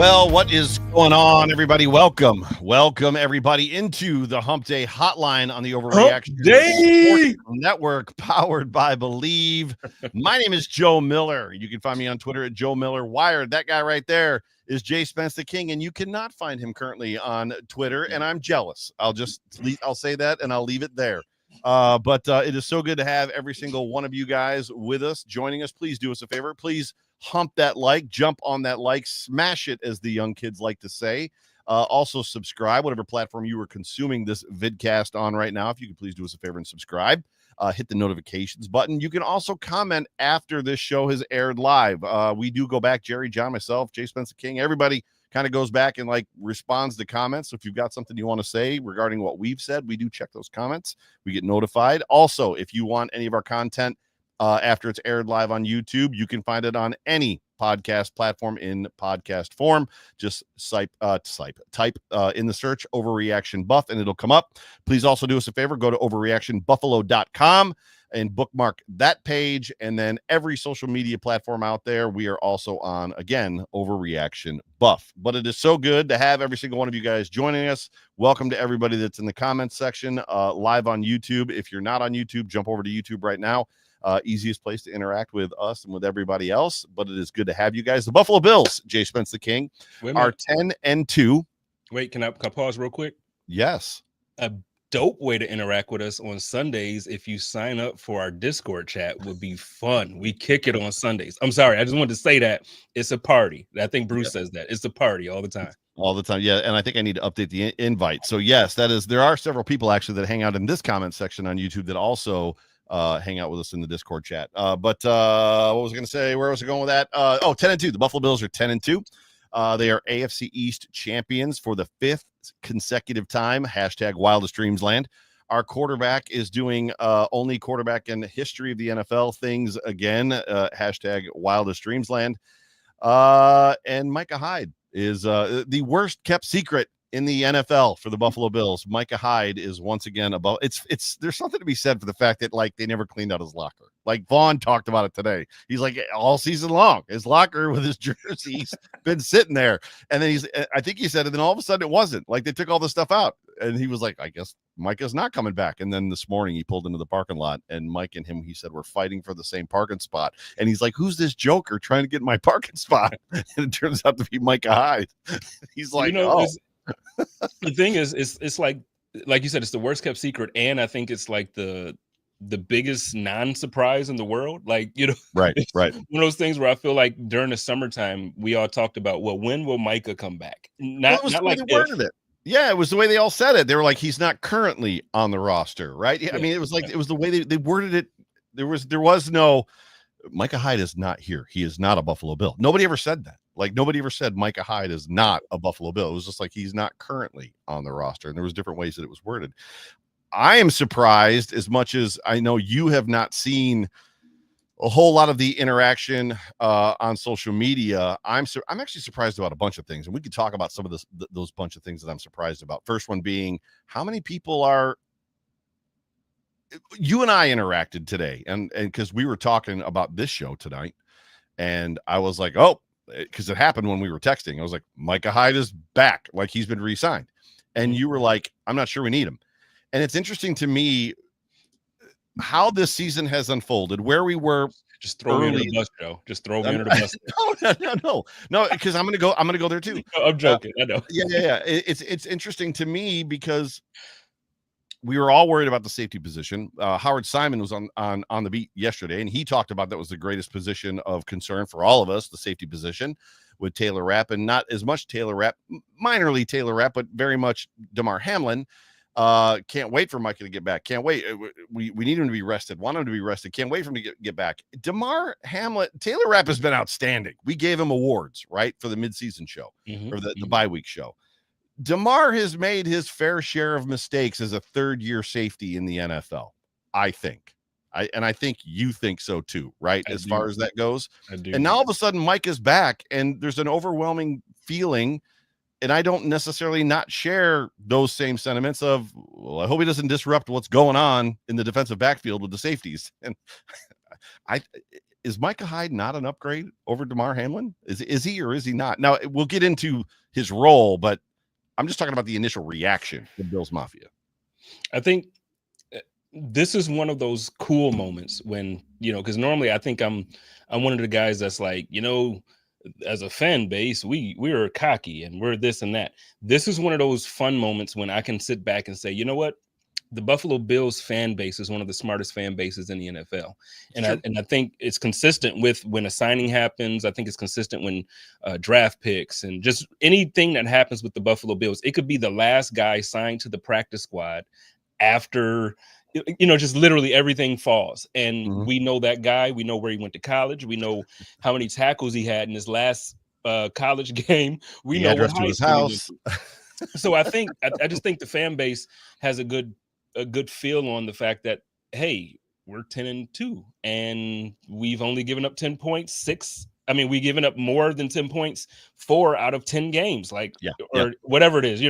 Well, what is going on, everybody? Welcome everybody into the Hump Day Hotline on the Overreaction Sports Network, powered by Believe. My name is Joe Miller. You can find me on Twitter at Joe Miller Wired. That guy right there is Jay Spence the King, and you cannot find him currently on Twitter. And I'm jealous. I'll say that, and I'll leave it there. But it is so good to have every single one of you guys with us, joining us. Please do us a favor. Please hump that like, jump on that like, smash it, as the young kids like to say. Also subscribe, whatever platform you are consuming this vidcast on right now. If you could please do us a favor and subscribe, hit the notifications button. You can also comment after this show has aired live. We do go back, Jerry, John, myself, Jay Spencer King, everybody kind of goes back and responds to comments. So if you've got something you want to say regarding what we've said, we do check those comments. We get notified. Also, if you want any of our content after it's aired live on YouTube, you can find it on any podcast platform in podcast form. Just type in the search Overreaction Buff and it'll come up. Please also do us a favor, go to overreactionbuffalo.com and bookmark that page. And then every social media platform out there, we are also on, again, Overreaction Buff. But it is so good to have every single one of you guys joining us. Welcome to everybody that's in the comments section, live on YouTube. If you're not on YouTube, jump over to YouTube right now. Easiest place to interact with us and with everybody else, but it is good to have you guys. The Buffalo Bills, Jay Spence the King, are 10-2. Wait, can I pause real quick? Yes. A dope way to interact with us on Sundays, if you sign up for our Discord chat, would be fun. We kick it on Sundays. I'm sorry, I just wanted to say that it's a party. I think Bruce says that it's a party all the time. All the time, yeah. And I think I need to update the invite. So yes, that is. There are several people actually that hang out in this comment section on YouTube that also hang out with us in the Discord chat. But what was I going to say? Where was I going with that? 10-2. The Buffalo Bills are 10-2. They are AFC East champions for the 5th consecutive time. Hashtag Wildest Dreams Land. Our quarterback is doing only quarterback in the history of the NFL things again. Hashtag Wildest Dreams Land. And Micah Hyde is the worst kept secret in the NFL for the Buffalo Bills. Micah Hyde is once again above. It's there's something to be said for the fact that they never cleaned out his locker. Vaughn talked about it today. He's all season long, his locker with his jerseys been sitting there. And then I think he said, and then all of a sudden it wasn't. They took all the stuff out. And he was like, I guess Micah's not coming back. And then this morning he pulled into the parking lot, and Mike and him, he said, we're fighting for the same parking spot. And he's like, who's this joker trying to get my parking spot? And it turns out to be Micah Hyde. He's like, the thing is, it's like you said, it's the worst kept secret, and I think it's the biggest non-surprise in the world. Right. One of those things where I feel like during the summertime we all talked about, well, when will Micah come back? Not like they worded it. Yeah, it was the way they all said it. They were like, he's not currently on the roster, right? Yeah. I mean, it was it was the way they worded it. There was no Micah Hyde is not here. He is not a Buffalo Bill. Nobody ever said that. Nobody ever said Micah Hyde is not a Buffalo Bill. It was just he's not currently on the roster. And there was different ways that it was worded. I am surprised, as much as I know you have not seen a whole lot of the interaction on social media. I'm actually surprised about a bunch of things. And we could talk about some of those bunch of things that I'm surprised about. First one being, how many people are you and I interacted today, and because we were talking about this show tonight, and I was like, oh, because it happened when we were texting. I was like, Micah Hyde is back, he's been re-signed. And you were like, I'm not sure we need him. And it's interesting to me how this season has unfolded, where we were. Just throw me under the bus, Joe. Just throw me under the bus. No, because I'm gonna go there too. I'm joking. I know. Yeah. It's interesting to me because we were all worried about the safety position. Howard Simon was on the beat yesterday, and he talked about that was the greatest position of concern for all of us, the safety position, with Taylor Rapp, and not as much Taylor Rapp, minorly Taylor Rapp, but very much Damar Hamlin. Can't wait for Micah to get back. Can't wait. We need him to be rested. Want him to be rested. Can't wait for him to get back. Damar Hamlin, Taylor Rapp has been outstanding. We gave him awards, right, for the midseason show or the bye week show. Damar has made his fair share of mistakes as a third-year safety in the NFL, I think. I think you think so too, right? As far as that goes. I do. And now all of a sudden Mike is back, and there's an overwhelming feeling, and I don't necessarily not share those same sentiments of, well, I hope he doesn't disrupt what's going on in the defensive backfield with the safeties. And is Micah Hyde not an upgrade over Damar Hamlin? Is he or is he not? Now we'll get into his role, but I'm just talking about the initial reaction to Bills Mafia. I think this is one of those cool moments when, because normally I think I'm one of the guys that's like, as a fan base, we're cocky and we're this and that. This is one of those fun moments when I can sit back and say, you know what? The Buffalo Bills fan base is one of the smartest fan bases in the NFL. And I think it's consistent with when a signing happens. I think it's consistent when draft picks and just anything that happens with the Buffalo Bills. It could be the last guy signed to the practice squad after, just literally everything falls. And we know that guy. We know where he went to college. We know how many tackles he had in his last college game. We know what high school he went to. So I just think the fan base has a good feel on the fact that, hey, we're 10-2 and we've only given up 10 points. We've given up more than 10 points 4 out of 10 games, whatever it is,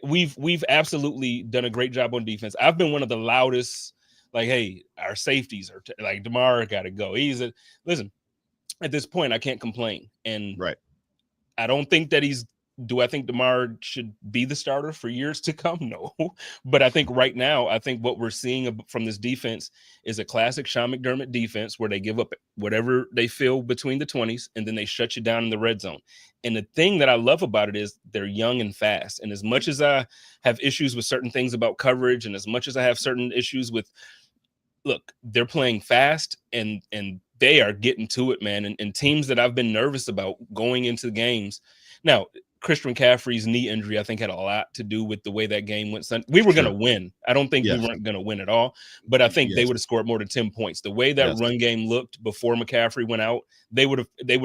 we've absolutely done a great job on defense. I've been one of the loudest, hey, our safeties are Damar got to go. Listen, at this point, I can't complain. And I don't think that do I think Damar should be the starter for years to come? No. But I think right now, what we're seeing from this defense is a classic Sean McDermott defense where they give up whatever they feel between the 20s and then they shut you down in the red zone. And the thing that I love about it is they're young and fast. And as much as I have issues with certain things about coverage and as much as I have certain issues with, look, they're playing fast and they are getting to it, man. And teams that I've been nervous about going into the games. Now, Christian McCaffrey's knee injury, I think, had a lot to do with the way that game went. We were going to win. I don't think we weren't going to win at all, but I think they would have scored more than 10 points. The way that run game looked before McCaffrey went out, they would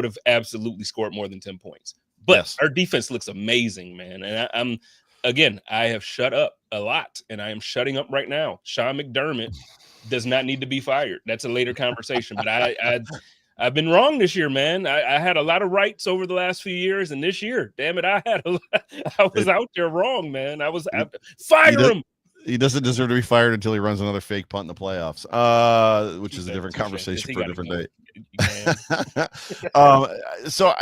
have absolutely scored more than 10 points. But our defense looks amazing, man. And I have shut up a lot, and I am shutting up right now. Sean McDermott does not need to be fired. That's a later conversation, but I've been wrong this year, man. I had a lot of rights over the last few years, and this year, damn it, I was out there wrong, man. Fire him. He doesn't deserve to be fired until he runs another fake punt in the playoffs, which is a different conversation for a different day. So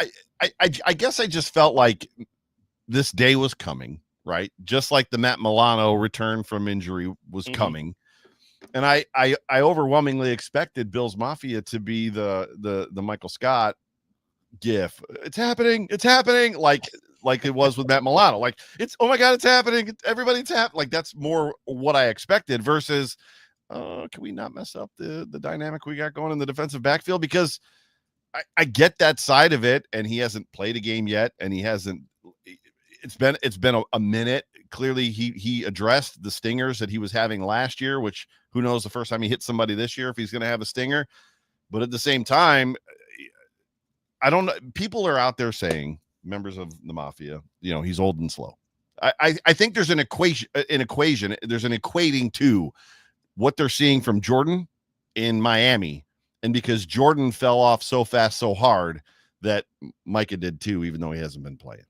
I guess I just felt like this day was coming, right? Just like the Matt Milano return from injury was coming. And I overwhelmingly expected Bills Mafia to be the Michael Scott gif. It's happening, like it was with Matt Milano. Like, it's, oh my God, it's happening. Everybody's happening. Like, that's more what I expected versus can we not mess up the dynamic we got going in the defensive backfield? Because I get that side of it, and he hasn't played a game yet, and he hasn't. It's been a minute. Clearly, he addressed the stingers that he was having last year, which who knows the first time he hits somebody this year if he's going to have a stinger. But at the same time, I don't know. People are out there saying, members of the Mafia, he's old and slow. I think there's an equation. There's an equating to what they're seeing from Jordan in Miami, and because Jordan fell off so fast, so hard, that Micah did too, even though he hasn't been playing.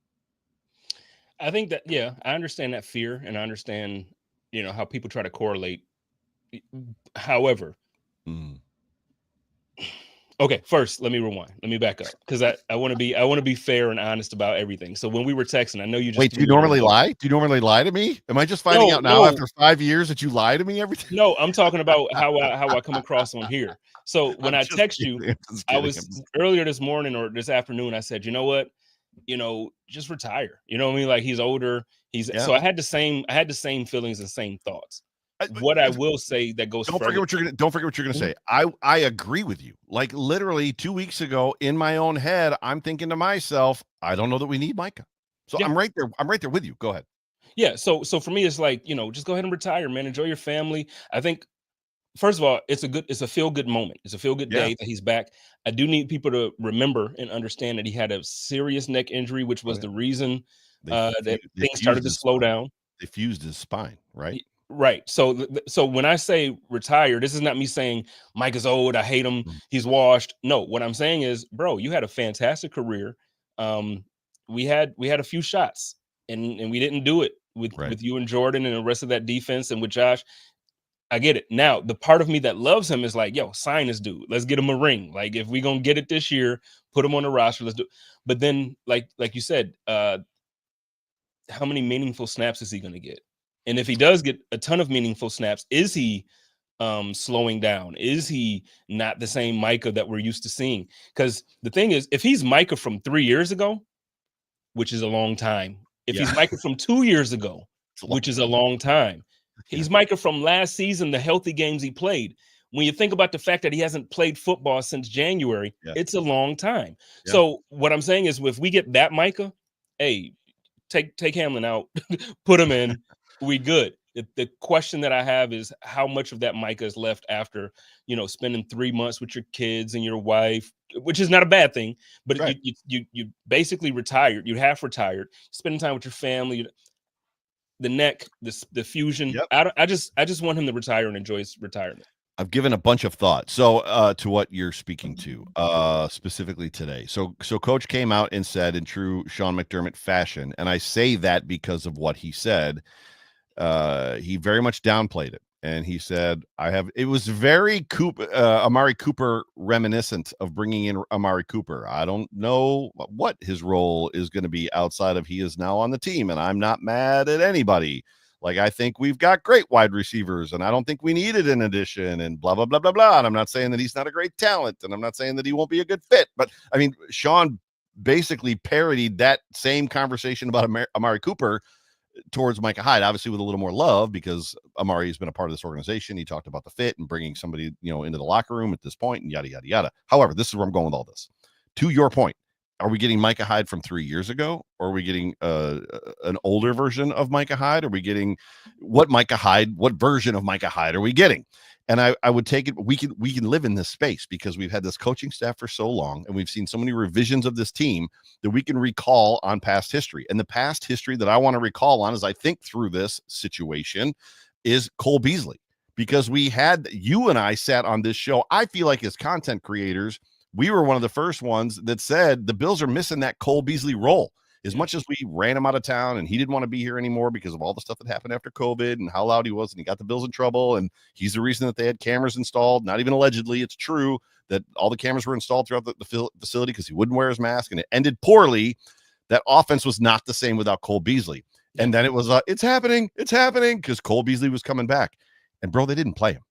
I think that, I understand that fear, and I understand, how people try to correlate. However, okay, first, let me rewind. Let me back up, because I want to be fair and honest about everything. So when we were texting, I know you just wait. Do you normally lie? Do you normally lie to me? Am I just finding out now after 5 years that you lie to me every time? No, I'm talking about how I come across on here. So when I text you, I was earlier this morning or this afternoon, I said, you know what? Just retire. You know what I mean? Like, he's older. So I had the same feelings and same thoughts. What I will say that goes. Don't forget what you're gonna say. I agree with you. Like, literally 2 weeks ago, in my own head, I'm thinking to myself, I don't know that we need Micah. So I'm right there. I'm right there with you. Go ahead. Yeah. So for me, it's like, just go ahead and retire, man. Enjoy your family. I think, first of all, it's a feel good moment. It's a feel good day that he's back. I do need people to remember and understand that he had a serious neck injury, which was the reason that things started to slow down. They fused his spine, right? Right. So when I say retire, this is not me saying Mike is old, I hate him, he's washed. No, what I'm saying is, bro, you had a fantastic career. We had a few shots, and we didn't do it with you and Jordan and the rest of that defense and with Josh. I get it. Now, the part of me that loves him is like, yo, sign this dude. Let's get him a ring. Like, if we're gonna get it this year, put him on the roster. Let's do it. But then, like you said, how many meaningful snaps is he gonna get? And if he does get a ton of meaningful snaps, is he slowing down? Is he not the same Micah that we're used to seeing? Because the thing is, if he's Micah from 3 years ago, which is a long time, if he's Micah from 2 years ago, which is a long time, he's Micah from last season, the healthy games he played. When you think about the fact that he hasn't played football since January, it's a long time. So what I'm saying is, if we get that Micah, hey, take Hamlin out, put him in, we good. The question that I have is, how much of that Micah is left after, spending 3 months with your kids and your wife, which is not a bad thing, but you basically retired, you half retired, spending time with your family, the neck, the fusion. I just want him to retire and enjoy his retirement. I've given a bunch of thought. So to what you're speaking to specifically today. So Coach came out and said in true Sean McDermott fashion, and I say that because of what he said. He very much downplayed it, and he said, it was very Amari Cooper reminiscent of bringing in Amari Cooper. I don't know what his role is going to be outside of he is now on the team, and I'm not mad at anybody. Like, I think we've got great wide receivers, and I don't think we needed an addition, and blah, blah, blah, blah, blah. And I'm not saying that he's not a great talent, and I'm not saying that he won't be a good fit. But, I mean, Sean basically parodied that same conversation about Amari Cooper towards Micah Hyde, obviously with a little more love, because Amari has been a part of this organization. He talked about the fit and bringing somebody, into the locker room at this point, and yada, yada, yada. However, this is where I'm going with all this. To your point, are we getting Micah Hyde from 3 years ago? Or are we getting an older version of Micah Hyde? Are we getting what version of Micah Hyde are we getting? And I would take it. We can live in this space because we've had this coaching staff for so long, and we've seen so many revisions of this team that we can recall on past history. And the past history that I want to recall on, as I think through this situation, is Cole Beasley, because you and I sat on this show. I feel like as content creators, we were one of the first ones that said the Bills are missing that Cole Beasley role. As much as we ran him out of town and he didn't want to be here anymore because of all the stuff that happened after COVID and how loud he was, and he got the Bills in trouble, and he's the reason that they had cameras installed. Not even allegedly, it's true that all the cameras were installed throughout the facility because he wouldn't wear his mask, and it ended poorly. That offense was not the same without Cole Beasley. And then it was, it's happening, because Cole Beasley was coming back. And, bro, they didn't play him.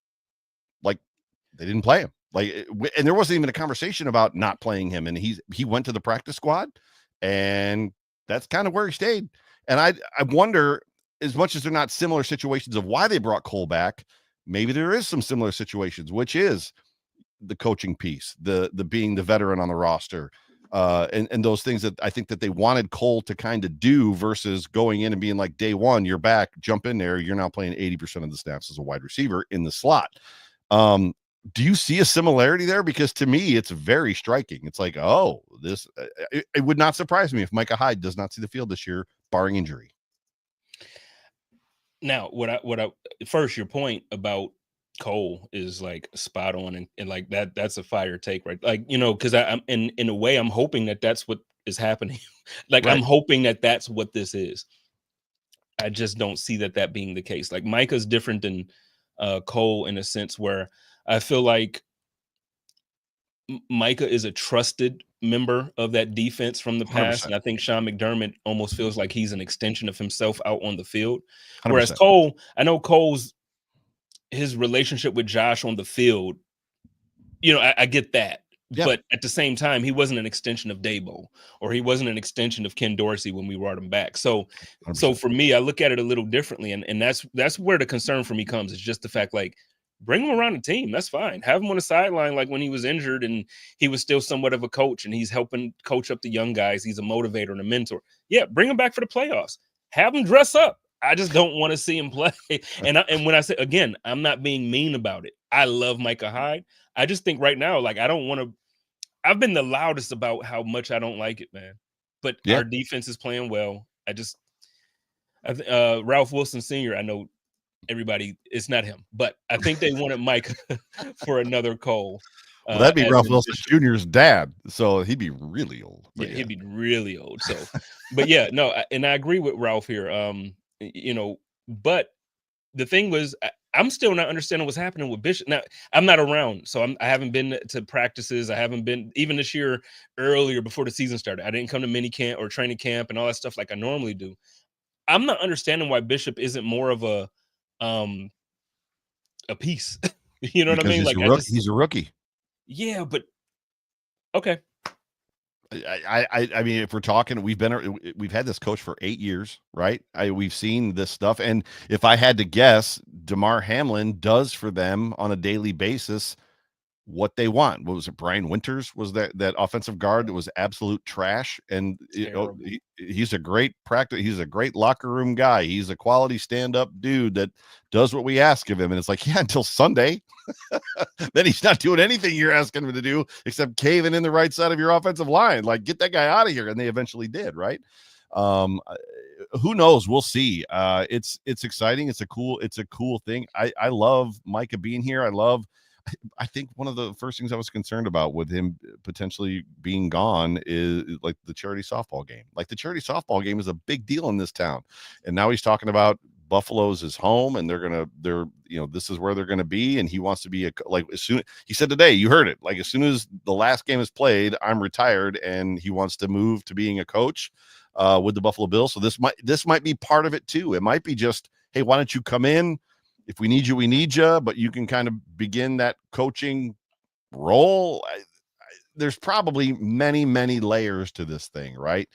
They didn't play him. And there wasn't even a conversation about not playing him. And he went to the practice squad, and that's kind of where he stayed. And I wonder, as much as they're not similar situations of why they brought Cole back, maybe there is some similar situations, which is the coaching piece, the being the veteran on the roster, and those things that I think that they wanted Cole to kind of do, versus going in and being like, day one, you're back, jump in there. You're now playing 80% of the snaps as a wide receiver in the slot. Do you see a similarity there? Because to me, it's very striking. It's like, it would not surprise me if Micah Hyde does not see the field this year, barring injury. Now, first, your point about Cole is like spot on, and like that's a fire take, right? Like, because I'm in a way, I'm hoping that that's what is happening. Like, right. I'm hoping that that's what this is. I just don't see that being the case. Like, Micah's different than Cole in a sense where I feel like Micah is a trusted member of that defense from the past. 100%. And I think Sean McDermott almost feels like he's an extension of himself out on the field. 100%. Whereas Cole, I know his relationship with Josh on the field, I get that. Yeah. But at the same time, he wasn't an extension of Dabo, or he wasn't an extension of Ken Dorsey when we brought him back. So 100%. For me, I look at it a little differently. And that's where the concern for me comes. It's just the fact, like, bring him around the team. That's fine. Have him on the sideline, like when he was injured and he was still somewhat of a coach and he's helping coach up the young guys. He's a motivator and a mentor. Yeah, bring him back for the playoffs. Have him dress up. I just don't want to see him play. And when I say, again, I'm not being mean about it. I love Micah Hyde. I just think right now, like, I don't want to. I've been the loudest about how much I don't like it, man. But our defense is playing well. Ralph Wilson Sr., I know everybody, it's not him, but I think they wanted Micah for another Cole. Well, that'd be Ralph Wilson Jr.'s dad, so he'd be really old. Yeah, he'd be really old. So, but yeah, no, and I agree with Ralph here. But the thing was, I'm still not understanding what's happening with Bishop. Now, I'm not around, so I haven't been to practices. I haven't been even this year earlier before the season started. I didn't come to mini camp or training camp and all that stuff like I normally do. I'm not understanding why Bishop isn't more of a piece. You know because what I mean? he's Like he's a rookie. Yeah, but okay. I mean, if we're talking, we've had this coach for 8 years, right? We've seen this stuff, and if I had to guess, Damar Hamlin does for them on a daily basis what they want. What was it? Brian Winters was that offensive guard that was absolute trash, and he's a great practice. He's a great locker room guy. He's a quality stand-up dude that does what we ask of him, and it's like, yeah, until Sunday. Then he's not doing anything you're asking him to do except caving in the right side of your offensive line. Like, get that guy out of here. And they eventually did, right? Who knows? We'll see. It's exciting. It's a cool thing. I love Micah being here. I think one of the first things I was concerned about with him potentially being gone is like the charity softball game. Like, the charity softball game is a big deal in this town. And now he's talking about Buffalo's his home, and this is where they're going to be. And he wants to be as soon, he said today, you heard it, like, as soon as the last game is played, I'm retired, and he wants to move to being a coach with the Buffalo Bills. So this might be part of it too. It might be just, hey, why don't you come in? If we need you, we need you, but you can kind of begin that coaching role. There's probably many, many layers to this thing, right?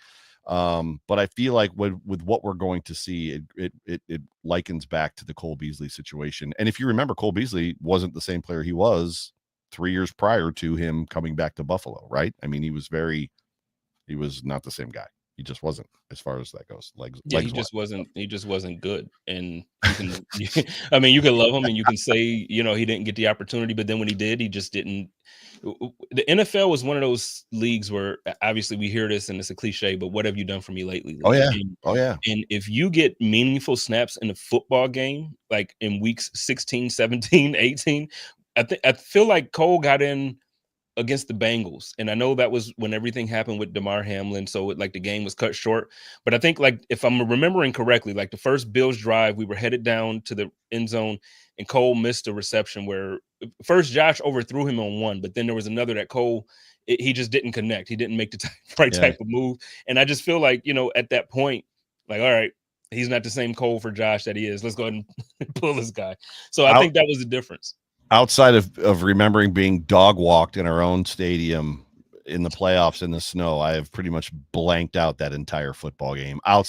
But I feel like with what we're going to see, it likens back to the Cole Beasley situation. And if you remember, Cole Beasley wasn't the same player he was 3 years prior to him coming back to Buffalo, right? I mean, he was not the same guy. He just wasn't, as far as that goes. He just wasn't good. And you can, I mean, you can love him and you can say, he didn't get the opportunity, but then when he did, he just didn't. The NFL was one of those leagues where obviously we hear this and it's a cliche, but what have you done for me lately? Oh yeah. And if you get meaningful snaps in a football game, like in weeks 16, 17, 18, I feel like Cole got in against the Bengals. And I know that was when everything happened with Damar Hamlin. So the game was cut short. But I think, like, if I'm remembering correctly, like the first Bills drive, we were headed down to the end zone and Cole missed a reception where first Josh overthrew him on one, but then there was another that Cole, he just didn't connect. He didn't make the type of move. And I just feel like, at that point, like, all right, he's not the same Cole for Josh that he is. Let's go ahead and pull this guy. So I think that was the difference. Outside of remembering being dog walked in our own stadium in the playoffs in the snow, I have pretty much blanked out that entire football game. I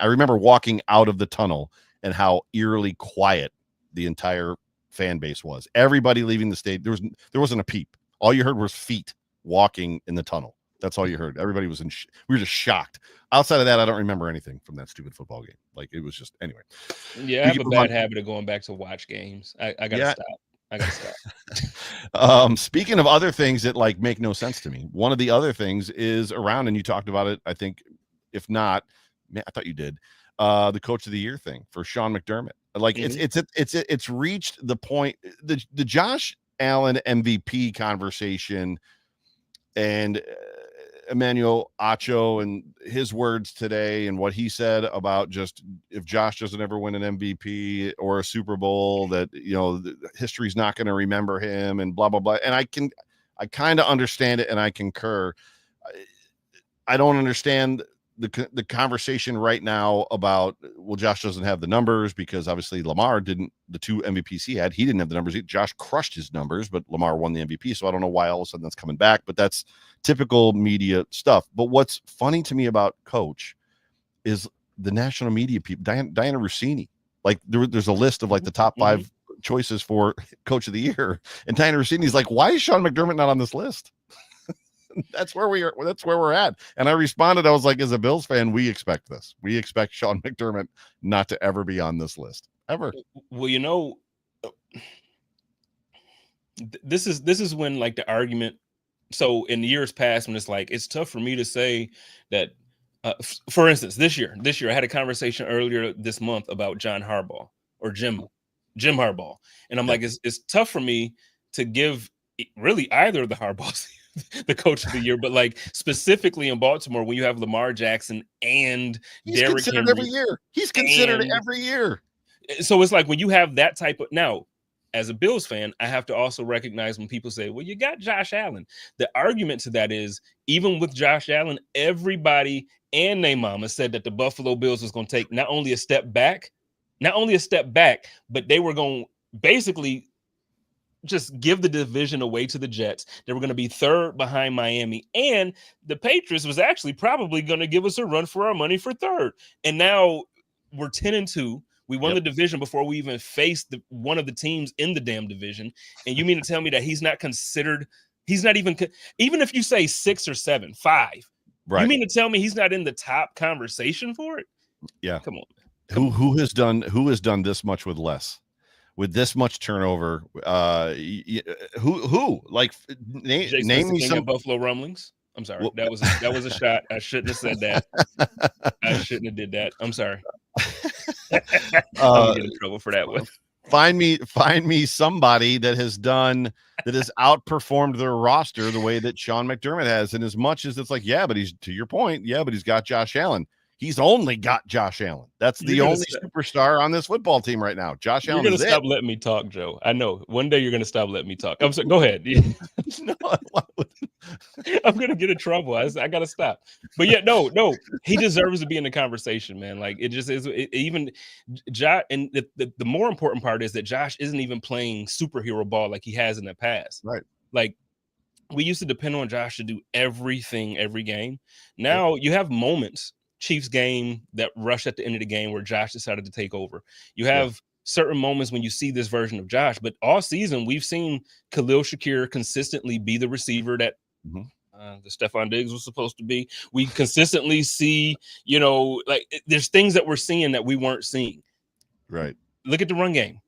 remember walking out of the tunnel and how eerily quiet the entire fan base was. Everybody leaving the stadium, there wasn't a peep. All you heard was feet walking in the tunnel. That's all you heard. Everybody was we were just shocked. Outside of that, I don't remember anything from that stupid football game. Like, it was just, anyway. Yeah, I have a bad habit of going back to watch games. I gotta stop. I gotta stop. Speaking of other things that like make no sense to me, one of the other things is around, and you talked about it, I think, if not, I thought you did, the coach of the year thing for Sean McDermott. Like, it's reached the point, the Josh Allen MVP conversation, and Emmanuel Acho and his words today and what he said about just, if Josh doesn't ever win an MVP or a Super Bowl, that, history's not going to remember him and blah, blah, blah. And I kind of understand it and I concur. I don't understand the conversation right now about, well, Josh doesn't have the numbers because obviously Lamar didn't, the two MVPs he didn't have the numbers. Josh crushed his numbers, but Lamar won the MVP. So I don't know why all of a sudden that's coming back, but that's typical media stuff. But what's funny to me about Coach is the national media people, Diana Rossini, like there's a list of like the top 5 choices for Coach of the Year. And Diana Rossini's like, why is Sean McDermott not on this list? That's where we are. That's where we're at. And I responded, I was like, as a Bills fan, we expect this. We expect Sean McDermott not to ever be on this list, ever. Well, this is when, like, the argument. So in the years past, when it's like, it's tough for me to say that, for instance, this year, I had a conversation earlier this month about John Harbaugh or Jim Harbaugh. And I'm like, it's tough for me to give really either of the Harbaughs the coach of the year, but like specifically in Baltimore, when you have Lamar Jackson and he's Derrick considered Henry every year. He's considered every year. So it's like when you have that type of now. As a Bills fan, I have to also recognize when people say, well, you got Josh Allen. The argument to that is, even with Josh Allen, everybody and their mama said that the Buffalo Bills was going to take not only a step back, but they were going to basically just give the division away to the Jets. They were going to be third behind Miami. And the Patriots was actually probably going to give us a run for our money for third. And now we're 10-2. We won the division before we even faced one of the teams in the damn division. And you mean to tell me that he's not considered? He's not even if you say 6 or 7, 5. Right. You mean to tell me he's not in the top conversation for it? Yeah. Come on. Who has done this much with less? With this much turnover? Who? Like name me some Buffalo Rumblings. I'm sorry. Well, that was a shot. I shouldn't have said that. I shouldn't have did that. I'm sorry. I'm gonna get in trouble for that one. Find me somebody that has outperformed their roster the way that Sean McDermott has. And as much as it's like, but he's, to your point, but he's got Josh Allen. He's only got Josh Allen. That's the only superstar on this football team right now. Josh Allen. You're gonna stop letting me talk, Joe. I know. One day you're gonna stop letting me talk. I'm sorry. Go ahead. No, I'm gonna get in trouble. I gotta stop. But no, he deserves to be in the conversation, man. Like it just is. Even Josh, and the more important part is that Josh isn't even playing superhero ball like he has in the past. Right. Like we used to depend on Josh to do everything every game. Now you have moments. Chiefs game, that rush at the end of the game where Josh decided to take over. You have certain moments when you see this version of Josh, but all season we've seen Khalil Shakir consistently be the receiver that the Stephon Diggs was supposed to be. We consistently see, there's things that we're seeing that we weren't seeing. Right. Look at the run game.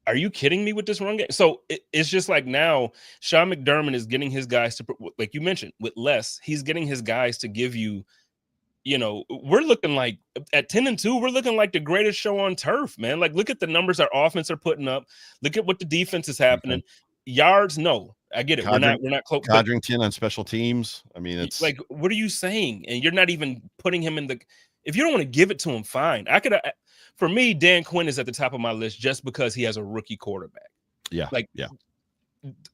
Are you kidding me with this run game? So it's just like now Sean McDermott is getting his guys to, like you mentioned, with less, he's getting his guys to give you, we're looking like at 10-2, we're looking like the greatest show on turf, man. Like, look at the numbers our offense are putting up. Look at what the defense is happening. Okay. Yards, no, I get it. We're not close. Codrington on special teams. I mean, it's like, what are you saying? And you're not even putting him in the. If you don't want to give it to him, fine. For me, Dan Quinn is at the top of my list just because he has a rookie quarterback. Yeah,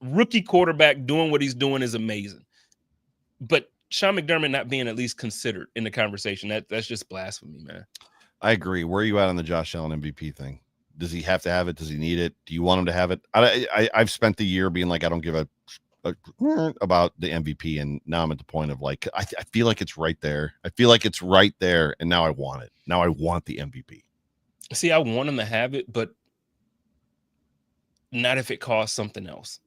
rookie quarterback doing what he's doing is amazing, but Sean McDermott not being at least considered in the conversation, that's just blasphemy, man. I agree. Where are you at on the Josh Allen MVP thing? Does he have to have it? Does he need it? Do you want him to have it? I've spent the year being like, I don't give a about the MVP, and now I'm at the point of like, I feel like it's right there. I feel like it's right there, and now I want it. Now I want the MVP. See, I want him to have it, but not if it costs something else.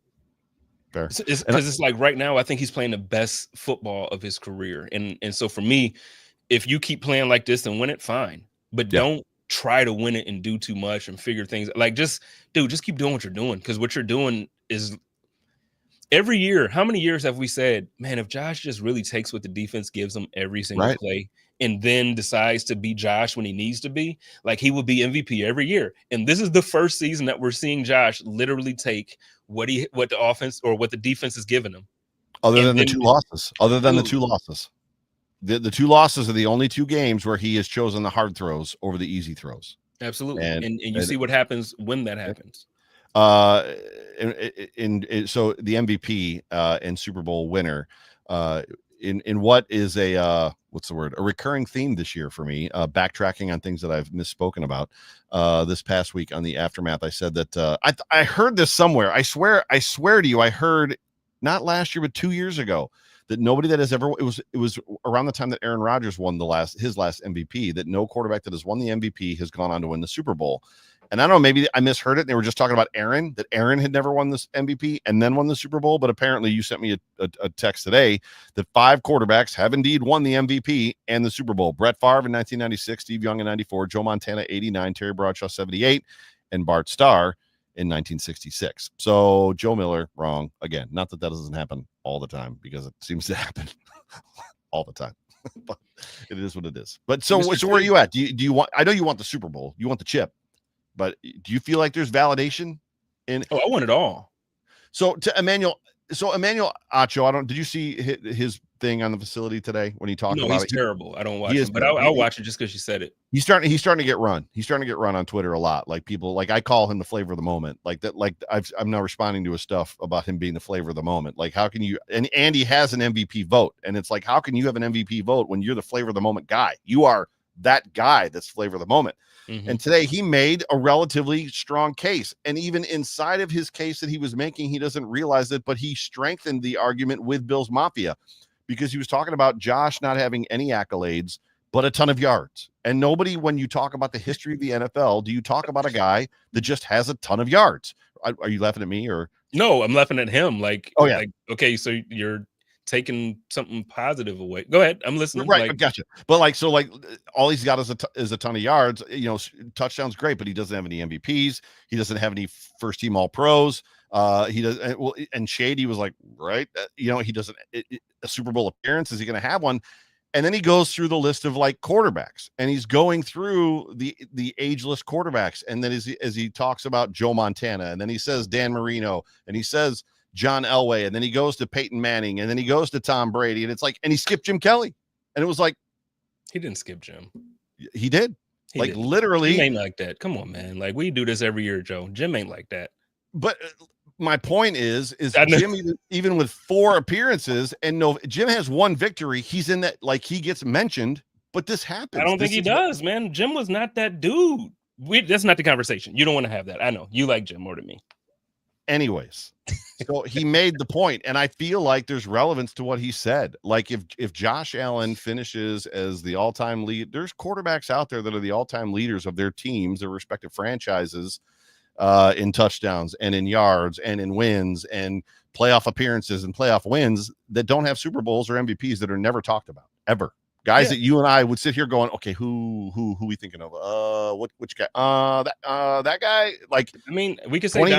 Fair. Because it's like right now, I think he's playing the best football of his career. And so for me, if you keep playing like this and win it, fine. But don't try to win it and do too much and figure things like just keep doing what you're doing. Because what you're doing is every year. How many years have we said, man, if Josh just really takes what the defense gives him every single play and then decides to be Josh when he needs to be, like he would be MVP every year. And this is the first season that we're seeing Josh literally take what the offense or what the defense is giving him. The two losses. The two losses are the only two games where he has chosen the hard throws over the easy throws. Absolutely. And you see what happens when that happens. So the MVP and Super Bowl winner, in what is a recurring theme this year for me, backtracking on things that I've misspoken about. This past week on the Aftermath, I said that I heard this somewhere. I swear to you, I heard not last year but 2 years ago that nobody that has ever, it was around the time that Aaron Rodgers won his last MVP, that no quarterback that has won the MVP has gone on to win the Super Bowl. And I don't know, maybe I misheard it. They were just talking about Aaron, that Aaron had never won this MVP and then won the Super Bowl. But apparently you sent me a text today that 5 quarterbacks have indeed won the MVP and the Super Bowl. Brett Favre in 1996, Steve Young in 94, Joe Montana 89, Terry Bradshaw 78, and Bart Starr in 1966. So Joe Miller, wrong again. Not that doesn't happen all the time, because it seems to happen all the time. But it is what it is. But so where are you at? Do you want? I know you want the Super Bowl. You want the chip. But do you feel like there's validation in? Oh, I want it all. So to Emmanuel Acho, did you see his thing on the facility today when he talked No, about he's it? terrible. I don't watch him, but I'll watch it just because you said it. He's starting to get run. He's starting to get run on Twitter a lot. Like people, like I call him the flavor of the moment. Like that. Like I'm now responding to his stuff about him being the flavor of the moment. Like how can you? And Andy has an MVP vote, and it's like how can you have an MVP vote when you're the flavor of the moment guy? You are that guy that's flavor of the moment. Mm-hmm. And today he made a relatively strong case, and even inside of his case that he was making, he doesn't realize it, but he strengthened the argument with Bills Mafia because he was talking about Josh not having any accolades but a ton of yards. And nobody, when you talk about the history of the NFL, do you talk about a guy that just has a ton of yards? Are you laughing at me or? No, I'm laughing at him. Like, oh yeah. Like, okay, so you're taking something positive away. Go ahead. I'm listening. Right. Like, Gotcha. But like, so like all he's got is a ton of yards, touchdowns. Great. But he doesn't have any MVPs. He doesn't have any first team all pros. He does. Well, and Shady was like, right. He doesn't a Super Bowl appearance. Is he going to have one? And then he goes through the list of like quarterbacks, and he's going through the ageless quarterbacks. And then as he talks about Joe Montana, and then he says Dan Marino, and he says John Elway, and then he goes to Peyton Manning, and then he goes to Tom Brady, and it's like, and he skipped Jim Kelly, and it was like he didn't skip Jim. He did. He didn't. Literally. Jim ain't like that. Come on, man. Like we do this every year, Joe. Jim ain't like that. But my point is Jim, even with 4 appearances and Jim has 1 victory, he's in that, like he gets mentioned, but this happens. I don't think he does, man. Jim was not that dude. That's not the conversation. You don't want to have that. I know you like Jim more than me. Anyways, so he made the point, and I feel like there's relevance to what he said. Like if Josh Allen finishes as the all-time lead, there's quarterbacks out there that are the all-time leaders of their teams, their respective franchises, in touchdowns and in yards and in wins and playoff appearances and playoff wins that don't have Super Bowls or MVPs that are never talked about ever. Guys that you and I would sit here going, okay, who we thinking of? Which guy? That guy. Like, I mean, we could say 20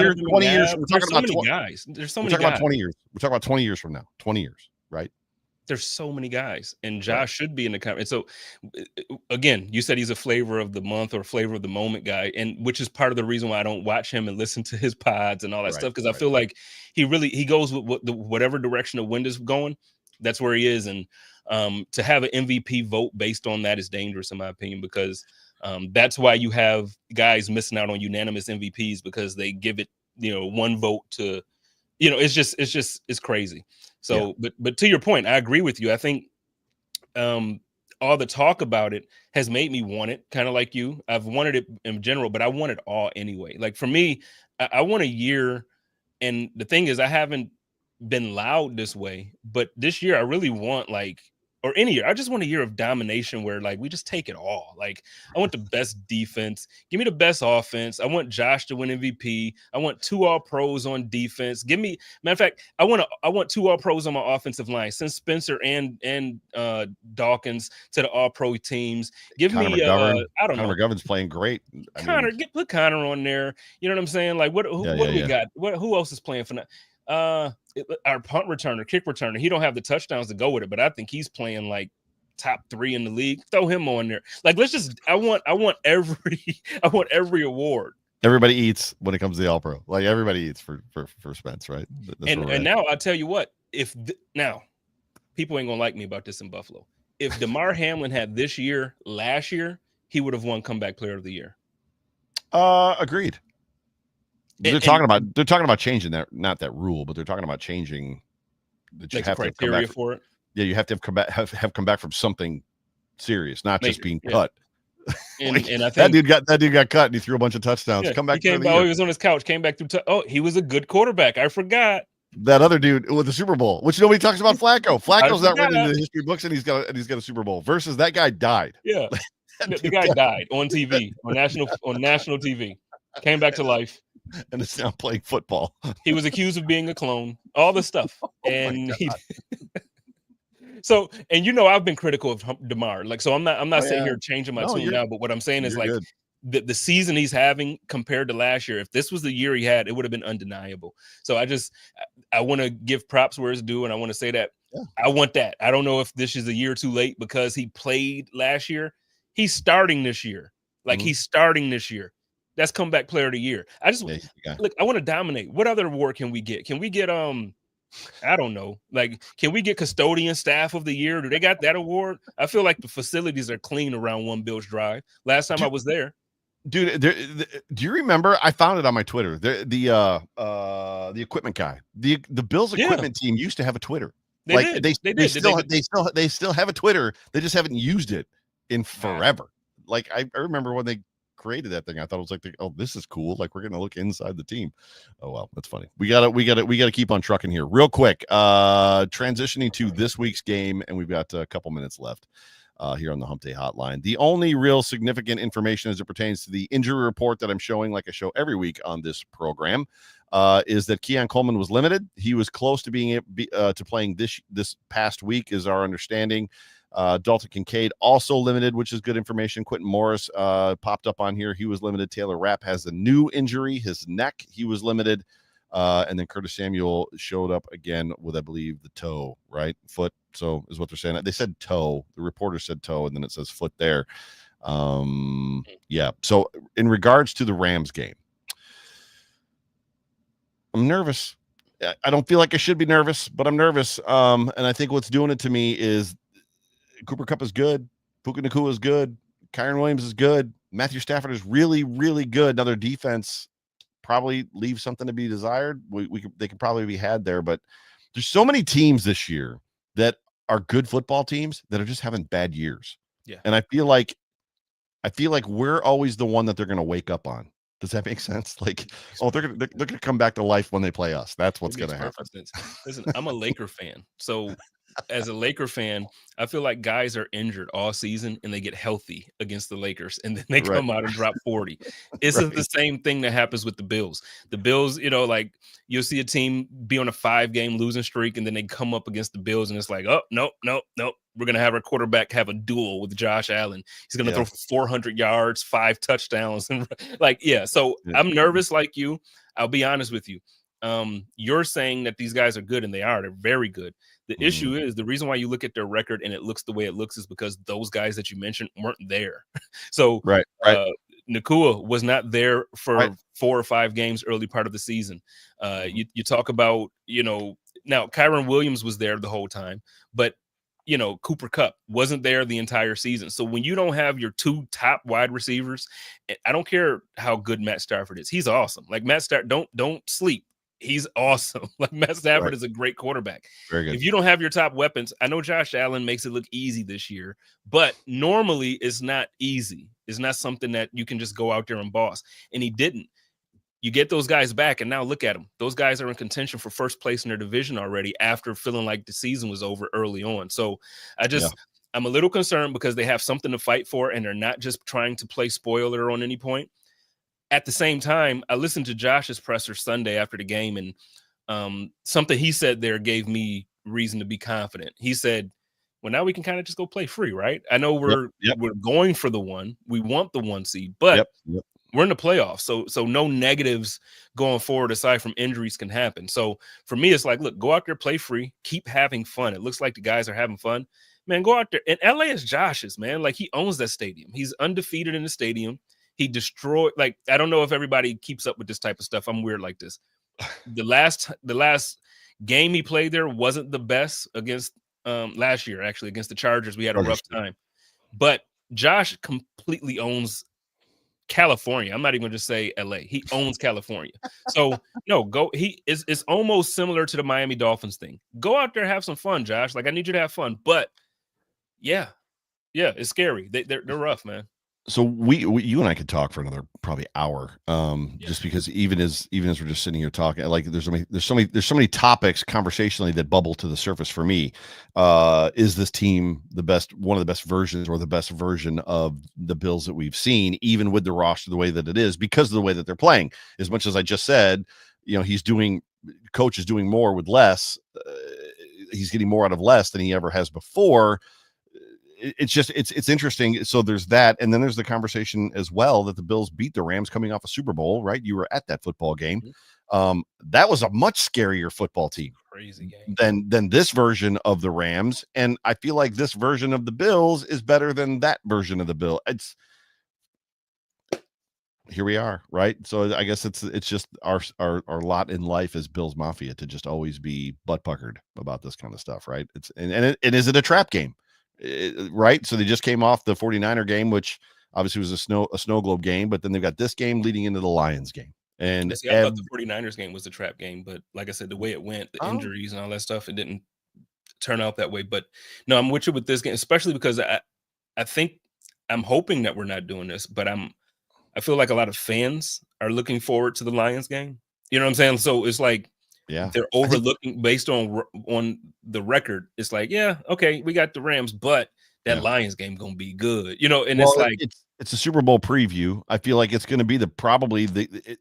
years. We're talking about so many guys. There's so many guys. About 20 years. We're talking about 20 years from now. 20 years, right? There's so many guys, and Josh should be in the comment. So, again, you said he's a flavor of the month or flavor of the moment guy, and which is part of the reason why I don't watch him and listen to his pods and all that stuff, because I feel like he goes with whatever direction the wind is going. That's where he is, and to have an MVP vote based on that is dangerous in my opinion, because that's why you have guys missing out on unanimous MVPs because they give it 1 vote to it's crazy. So but to your point, I agree with you. I think all the talk about it has made me want it, kind of like you. I've wanted it in general, but I want it all anyway. Like for me, I want a year, and the thing is I haven't been loud this way, but this year I really want or any year, I just want a year of domination where like we just take it all. Like I want the best defense. Give me the best offense. I want Josh to win MVP. I want 2 all-pros on defense. Matter of fact, I want 2 all-pros on my offensive line. Send Spencer and Dawkins to the all-pro teams. Give Connor me McGovern. I don't know. Connor McGovern's playing great. Put Connor on there. You know what I'm saying? Like what do we got? Who else is playing for now? Our punt returner, kick returner, he don't have the touchdowns to go with it, but I think he's playing like top 3 in the league. Throw him on there. Like I want every award. Everybody eats when it comes to the All Pro. Like everybody eats for Spence, right? And now I'll tell you what, now people ain't gonna like me about this in Buffalo. If DeMar Hamlin had this year last year, he would have won comeback player of the year. Agreed. They're talking about changing that, not that rule, but they're talking about changing that you have to come back for it. Yeah, you have to have come back from something serious, not just being cut. And I think that dude got cut and he threw a bunch of touchdowns. Yeah, come back. He was on his couch, came back through. He was a good quarterback. I forgot that other dude with the Super Bowl, which nobody talks about. Flacco's not written in the history books, and he's got a Super Bowl. Versus that guy died. Yeah, the guy died on TV, on national TV. Came back to life. And is now playing football. He was accused of being a clone, all this stuff. And I've been critical of DeMar. Like, so I'm not sitting here changing my tune now, but what I'm saying is like the season he's having compared to last year, if this was the year he had, it would have been undeniable. So I want to give props where it's due, and I want to say that I want that. I don't know if this is a year too late because he played last year. He's starting this year. He's starting this year. That's comeback player of the year. I want to dominate. What other award can we get? Can we get I don't know. Like, can we get custodian staff of the year? Do they got that award? I feel like the facilities are clean around One Bills Drive. Last time I was there. Dude, do you remember? I found it on my Twitter. The equipment guy, the Bills equipment team used to have a Twitter. They Like did. they still have a Twitter. They just haven't used it in forever. Like I remember when they created that thing. I thought it was like, oh, this is cool. Like we're gonna look inside the team. Oh well, that's funny. We gotta keep on trucking here real quick. Transitioning to this week's game, and we've got a couple minutes left. Here on the Hump Day Hotline. The only real significant information as it pertains to the injury report that I'm showing, like I show every week on this program, is that Keon Coleman was limited. He was close to being to playing this past week, is our understanding. Dalton Kincaid also limited, which is good information. Quentin Morris popped up on here. He was limited. Taylor Rapp has a new injury, his neck. He was limited. And then Curtis Samuel showed up again with, I believe, the toe, right? Foot. So is what they're saying. They said toe. The reporter said toe, and then it says foot there. Yeah. So in regards to the Rams game, I'm nervous. I don't feel like I should be nervous, but I'm nervous. And I think what's doing it to me is Cooper Kupp is good. Puka Nacua is good. Kyron Williams is good. Matthew Stafford is really, really good. Now their defense probably leave something to be desired. They could probably be had there, but there's so many teams this year that are good football teams that are just having bad years. Yeah. And I feel like we're always the one that they're going to wake up on. Does that make sense? Like, oh, they're going to come back to life when they play us. That's what's going to happen. Listen, I'm a Laker fan. So as a Laker fan, I feel like guys are injured all season and they get healthy against the Lakers and then they come out and drop 40. Isn't the same thing that happens with the Bills? The Bills, like you'll see a team be on a 5-game losing streak and then they come up against the Bills and it's like, oh, nope. We're going to have our quarterback have a duel with Josh Allen. He's going to throw 400 yards, 5 touchdowns. And so I'm nervous like you. I'll be honest with you. You're saying that these guys are good and they are. They're very good. The issue is the reason why you look at their record and it looks the way it looks is because those guys that you mentioned weren't there. So Nacua was not there for 4 or 5 games early part of the season. You talk about, now Kyron Williams was there the whole time, but Cooper Kupp wasn't there the entire season. So when you don't have your 2 top wide receivers, I don't care how good Matt Stafford is. He's awesome. Like Matt Stafford, don't sleep. He's awesome. Like Matt Stafford is a great quarterback. Very good. If you don't have your top weapons, I know Josh Allen makes it look easy this year, but normally it's not easy. It's not something that you can just go out there and boss. And he didn't. You get those guys back, and now look at them. Those guys are in contention for first place in their division already after feeling like the season was over early on. So I'm a little concerned because they have something to fight for, and they're not just trying to play spoiler on any point. At the same time, I listened to Josh's presser Sunday after the game, and something he said there gave me reason to be confident. He said, well, now we can kind of just go play free, right? I know we're going for the 1. We want the 1 seed, but we're in the playoffs. So no negatives going forward aside from injuries can happen. So for me, it's like, look, go out there, play free, keep having fun. It looks like the guys are having fun. Man, go out there. And LA is Josh's, man. Like he owns that stadium. He's undefeated in the stadium. He destroyed, like, I don't know if everybody keeps up with this type of stuff. I'm weird like this. The last game he played there wasn't the best against last year, actually, against the Chargers. We had a rough time. But Josh completely owns California. I'm not even going to say LA. He owns California. So no, go. It's almost similar to the Miami Dolphins thing. Go out there, have some fun, Josh. Like I need you to have fun. But yeah, it's scary. They're rough, man. So you and I could talk for another probably hour, just because even as we're just sitting here talking, like there's so many topics conversationally that bubble to the surface for me. Is this team one of the best versions or the best version of the Bills that we've seen, even with the roster the way that it is, because of the way that they're playing? As much as I just said, coach is doing more with less. He's getting more out of less than he ever has before. It's interesting. So there's that, and then there's the conversation as well that the Bills beat the Rams coming off a Super Bowl, right? You were at that football game. That was a much scarier football team, crazy game, than this version of the Rams, and I feel like this version of the Bills is better than that version of the Bill. here we are, right? So I guess it's just our lot in life as Bills Mafia to just always be butt puckered about this kind of stuff, right? It's and is it a trap game, right? So they just came off the 49er game, which obviously was a snow globe game, but then they've got this game leading into the Lions game. And See, I thought the 49ers game was the trap game, but like I said, the way it went, the injuries and all that stuff, it didn't turn out that way. But no, I'm with you with this game, especially because I think I'm hoping that we're not doing this, but I feel like a lot of fans are looking forward to the Lions game. You know what I'm saying? So it's like they're overlooking based on the record. It's like, yeah, okay, we got the Rams, but that Lions game gonna be good. You know, and it's like it's a Super Bowl preview. I feel like it's going to be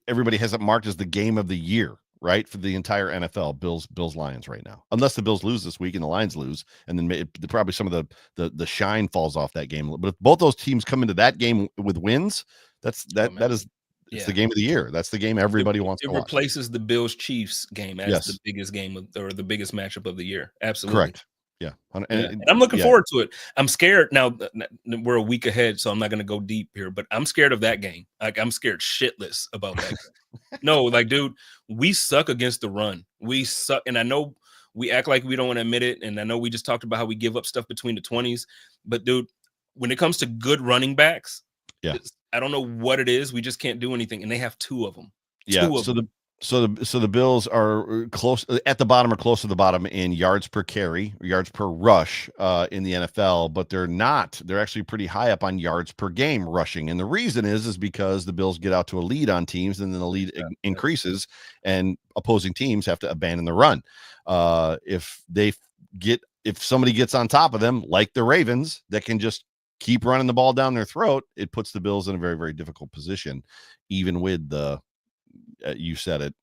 everybody has it marked as the game of the year, right? For the entire NFL, Bills Lions right now. Unless the Bills lose this week and the Lions lose, and then probably some of the shine falls off that game. But if both those teams come into that game with wins, it's the game of the year. That's the game everybody wants to watch. It replaces the Bills Chiefs game as the biggest game or the biggest matchup of the year. Absolutely. Correct. Yeah. And I'm looking forward to it. I'm scared now. We're a week ahead, so I'm not going to go deep here, but I'm scared of that game. Like, I'm scared shitless about that game. No, like, dude, we suck against the run. We suck. And I know we act like we don't want to admit it. And I know we just talked about how we give up stuff between the 20s. But, dude, when it comes to good running backs, I don't know what it is. We just can't do anything. And they have two of them. So the Bills are close at the bottom or close to the bottom in yards per carry, yards per rush in the NFL, but they're not. They're actually pretty high up on yards per game rushing. And the reason is because the Bills get out to a lead on teams, and then the lead increases, and opposing teams have to abandon the run. If somebody gets on top of them, like the Ravens, that can just keep running the ball down their throat, it puts the Bills in a very, very difficult position, even with the you've said it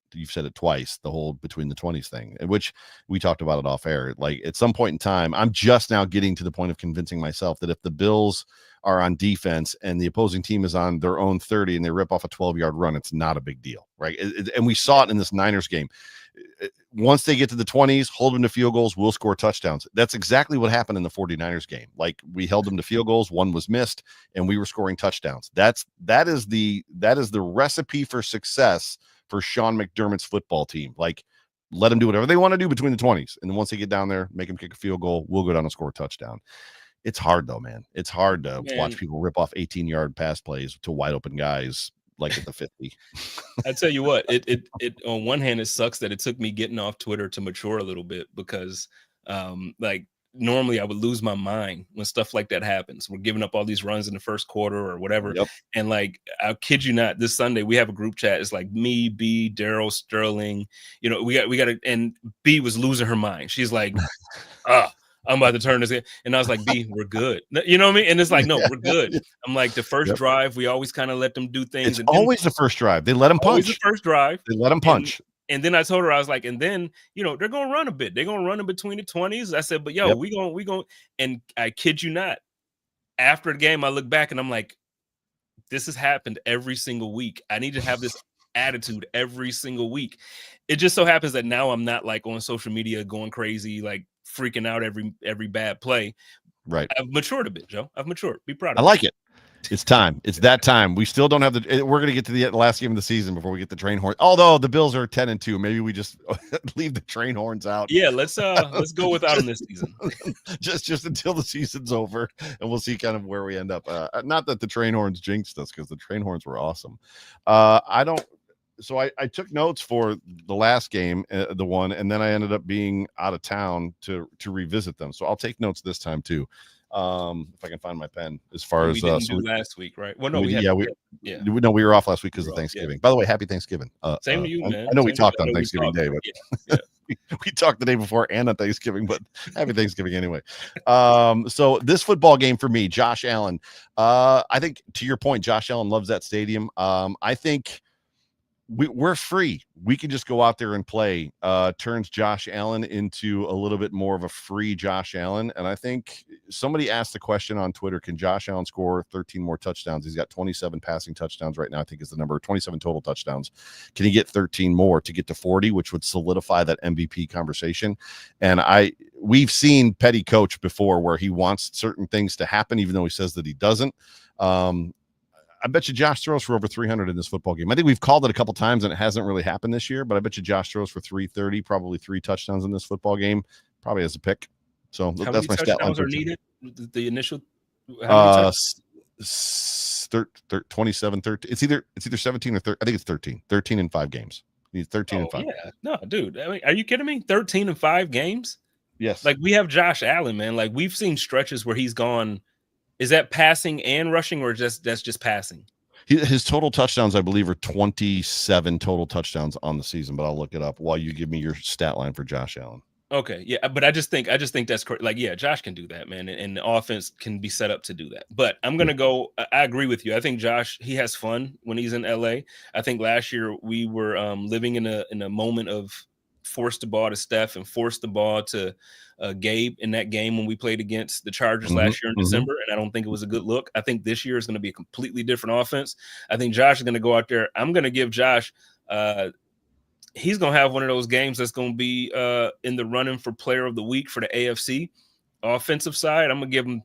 twice, the whole between the 20s thing, which we talked about it off air. Like, at some point in time, I'm just now getting to the point of convincing myself that if the Bills are on defense and the opposing team is on their own 30 and they rip off a 12-yard run, it's not a big deal, right? And we saw it in this Niners game. Once they get to the 20s, hold them to field goals, we'll score touchdowns. That's exactly what happened in the 49ers game. Like, we held them to field goals, one was missed, and we were scoring touchdowns. That is the recipe for success for Sean McDermott's football team. Like, let them do whatever they want to do between the 20s, and then once they get down there, make them kick a field goal, we'll go down and score a touchdown. It's hard though, man. It's hard to watch people rip off 18-yard pass plays to wide open guys like at the 50. I tell you what, it on one hand, it sucks that it took me getting off Twitter to mature a little bit, because like, normally I would lose my mind when stuff like that happens. We're giving up all these runs in the first quarter or whatever. And like, I kid you not, this Sunday we have a group chat. It's like me, B, Daryl, Sterling. You know, we got it. And B was losing her mind. She's like, I'm about to turn this in. And I was like, B, we're good. You know what I mean? And it's like, no, we're good. I'm like, the first drive, we always kind of let them do things. It's always the first drive. They let them punch. The first drive. They let them punch. And then I told her, I was like, and then, you know, they're going to run a bit. They're going to run in between the 20s. I said, but yo, we going, and I kid you not, after the game, I look back and I'm like, this has happened every single week. I need to have this attitude every single week. It just so happens that now I'm not like on social media going crazy, like freaking out every bad play. Right. I've matured a bit, Joe. I've matured. Be proud of me. I like it. It's time. It's that time. We still don't have we're going to get to the last game of the season before we get the train horn. Although the Bills are 10-2, maybe we just leave the train horns out. Yeah, let's go without them this season. just until the season's over, and we'll see kind of where we end up. Not that the train horns jinxed us, because the train horns were awesome. So I took notes for the last game, the one, and then I ended up being out of town to revisit them. So I'll take notes this time too. If I can find my pen, as far as do last week, right? Well, no, we were off last week because of Thanksgiving. By the way, happy Thanksgiving. Same to you, man. I know we talked on Thanksgiving Day, but we talked the day before and on Thanksgiving, but happy Thanksgiving anyway. So this football game for me, Josh Allen. I think, to your point, Josh Allen loves that stadium. I think we're free. We can just go out there and play. Turns Josh Allen into a little bit more of a free Josh Allen. And I think somebody asked the question on Twitter, can Josh Allen score 13 more touchdowns? He's got 27 passing touchdowns right now, I think is the number, 27 total touchdowns. Can he get 13 more to get to 40, which would solidify that MVP conversation? And we've seen Petty coach before where he wants certain things to happen, even though he says that he doesn't. I bet you Josh throws for over 300 in this football game. I think we've called it a couple times and it hasn't really happened this year, but I bet you Josh throws for 330, probably 3 touchdowns in this football game, probably as a pick. So how that's my stat line. Are needed? The initial. How many 27, 13. It's either 17 or 13. I think it's 13. 13 in 5 games. He needs 13 and 5. Yeah, no, dude. I mean, are you kidding me? 13 and 5 games. Yes. Like we have Josh Allen, man. Like we've seen stretches where he's gone. Is that passing and rushing, or that's just passing? His total touchdowns, I believe, are 27 total touchdowns on the season. But I'll look it up while you give me your stat line for Josh Allen. Okay, yeah, but I just think that's correct. Like, yeah, Josh can do that, man, and the offense can be set up to do that. But I'm gonna go. I agree with you. I think Josh, he has fun when he's in LA. I think last year we were living in a moment of force the ball to Steph and force the ball to Gabe in that game when we played against the Chargers last year in December, and I don't think it was a good look. I think this year is going to be a completely different offense. I think Josh is going to go out there. I'm going to give Josh. He's going to have one of those games that's going to be in the running for player of the week for the AFC offensive side. I'm going to give him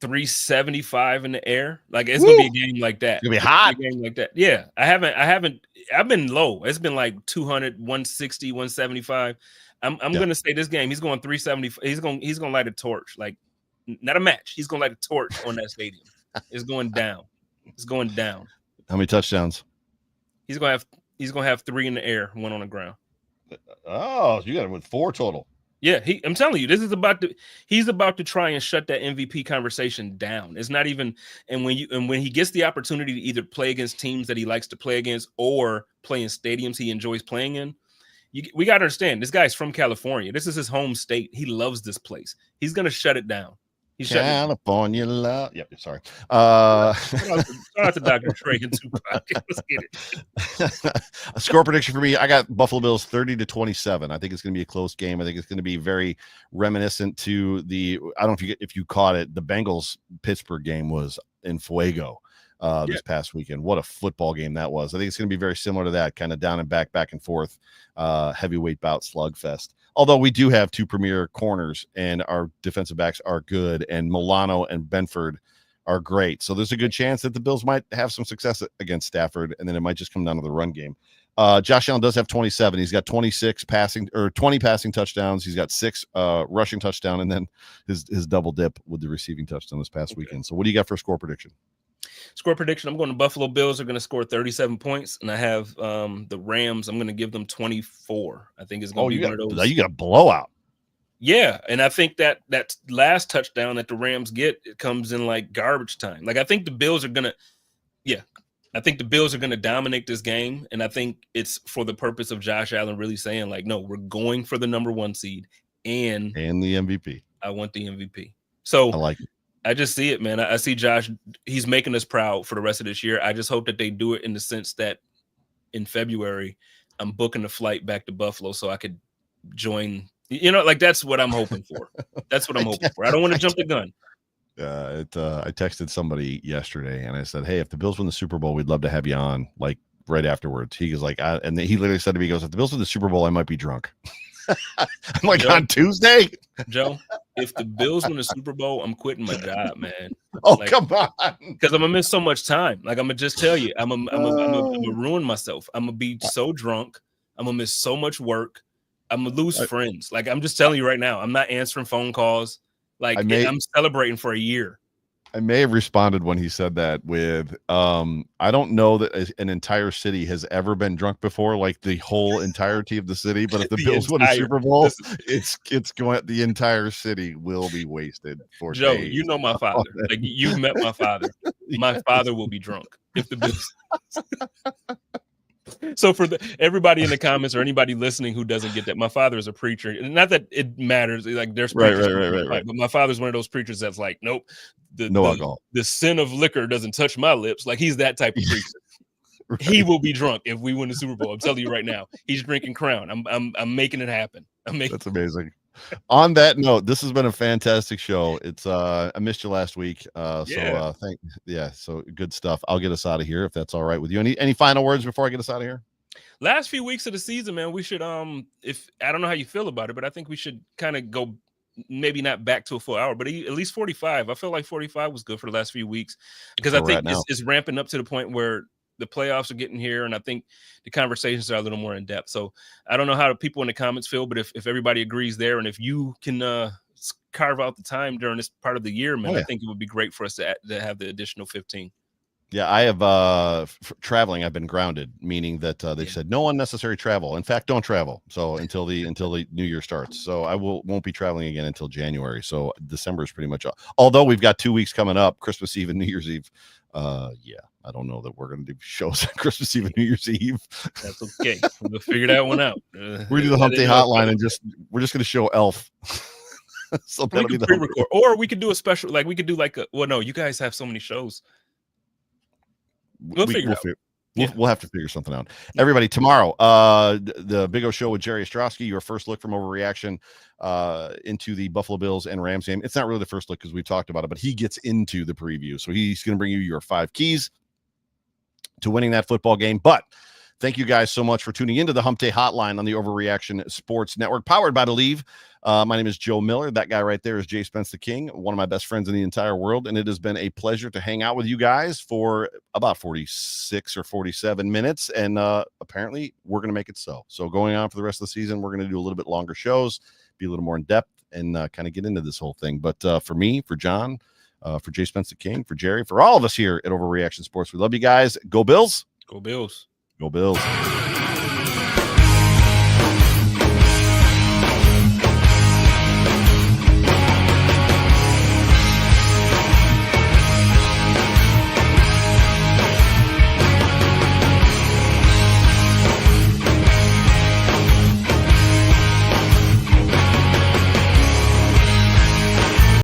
375 in the air. Like it's going to be a game like that. It's going to be hot. A game like that. Yeah. I've been low. It's been like 200, 160, 175. I'm going to say this game, he's going 370. He's going to light a torch. Like not a match. He's going to light a torch on that stadium. It's going down. It's going down. How many touchdowns? He's going to have 3 in the air, 1 on the ground. Oh, you got him with 4 total. Yeah, I'm telling you, he's about to try and shut that MVP conversation down. It's not even, and when he gets the opportunity to either play against teams that he likes to play against or play in stadiums he enjoys playing in, we got to understand, this guy's from California. This is his home state. He loves this place. He's going to shut it down. California love. Yep, sorry. Shout out to Dr. Dre and Tupac. Let's get it. A score prediction for me. I got Buffalo Bills 30-27. I think it's going to be a close game. I think it's going to be very reminiscent to the. I don't know if you caught it. The Bengals Pittsburgh game was in Fuego this past weekend. What a football game that was. I think it's going to be very similar to that, kind of down and back and forth, heavyweight bout slugfest. Although we do have 2 premier corners and our defensive backs are good, and Milano and Benford are great. So there's a good chance that the Bills might have some success against Stafford, and then it might just come down to the run game. Josh Allen does have 27. He's got 20 passing touchdowns. He's got 6 rushing touchdown, and then his double dip with the receiving touchdown this past weekend. So what do you got for a score prediction? Score prediction, I'm going to Buffalo Bills are going to score 37 points, and I have the Rams. I'm going to give them 24. I think it's going to be one of those. You got a blowout. Yeah, and I think that last touchdown that the Rams get, it comes in like garbage time. Like I think the Bills are going to dominate this game, and I think it's for the purpose of Josh Allen really saying like, no, we're going for the number 1 seed and the MVP. I want the MVP. So I like it. I just see it, man. I see Josh. He's making us proud for the rest of this year. I just hope that they do it in the sense that in February, I'm booking a flight back to Buffalo so I could join. Like that's what I'm hoping for. That's what I'm hoping for. I don't want to jump the gun. I texted somebody yesterday and I said, hey, if the Bills win the Super Bowl, we'd love to have you on like right afterwards. He was like, and he literally said to me, he goes, if the Bills win the Super Bowl, I might be drunk. I'm like, Joe, on Tuesday? Joe, if the Bills win the Super Bowl, I'm quitting my job, man. Oh, like, come on. Because I'm going to miss so much time. Like, I'm going to just tell you, I'm going to ruin myself. I'm going to be so drunk. I'm going to miss so much work. I'm going to lose friends. Like, I'm just telling you right now, I'm not answering phone calls. Like, I'm celebrating for a year. I may have responded when he said that with, I don't know that an entire city has ever been drunk before, like the whole entirety of the city. But if the Bills win a Super Bowl, it's going. The entire city will be wasted for Joe. Days. You know my father. Like you've met my father. My father will be drunk if the Bills. So for everybody in the comments or anybody listening who doesn't get that, my father is a preacher. Not that it matters. Like there's preachers, right. But my father's one of those preachers that's like, nope, no alcohol. The sin of liquor doesn't touch my lips. Like he's that type of preacher. Right. He will be drunk if we win the Super Bowl. I'm telling you right now, he's drinking Crown. I'm making it happen. That's amazing. On that note, this has been a fantastic show. It's I missed you last week. So good stuff. I'll get us out of here if that's all right with you. Any final words before I get us out of here? Last few weeks of the season, man, we should if I don't know how you feel about it, but I think we should kind of go maybe not back to a full hour, but at least 45. I feel like 45 was good for the last few weeks because I think it's ramping up to the point where the playoffs are getting here, and I think the conversations are a little more in depth. So I don't know how the people in the comments feel, but if everybody agrees there, and if you can carve out the time during this part of the year, man, I think it would be great for us to have the additional 15. Yeah, I have traveling. I've been grounded, meaning that they said no unnecessary travel. In fact, don't travel. So until the new year starts. So I won't be traveling again until January. So December is pretty much up. Although we've got 2 weeks coming up, Christmas Eve and New Year's Eve. I don't know that we're going to do shows on Christmas Eve and New Year's Eve. That's okay. We'll figure that one out. We do the Hump Day Hotline and we're just going to show Elf. So we can pre-record, or we could do a special. Like we could do no, you guys have so many shows. We'll figure it out. We'll have to figure something out. Everybody, tomorrow, the Big O Show with Jerry Ostrowski, your first look from Overreaction into the Buffalo Bills and Rams game. It's not really the first look because we've talked about it, but he gets into the preview. So he's going to bring you your 5 keys to winning that football game. But thank you guys so much for tuning into the Hump Day Hotline on the Overreaction Sports Network, powered by Believe. My name is Joe Miller. That guy right there is Jay Spence the King, one of my best friends in the entire world. And it has been a pleasure to hang out with you guys for about 46 or 47 minutes. And apparently we're going to make it so. So going on for the rest of the season, we're going to do a little bit longer shows, be a little more in depth, and kind of get into this whole thing. But for me, for John, for Jay Spence the King, for Jerry, for all of us here at Overreaction Sports, we love you guys. Go Bills. Go Bills. Go Bills.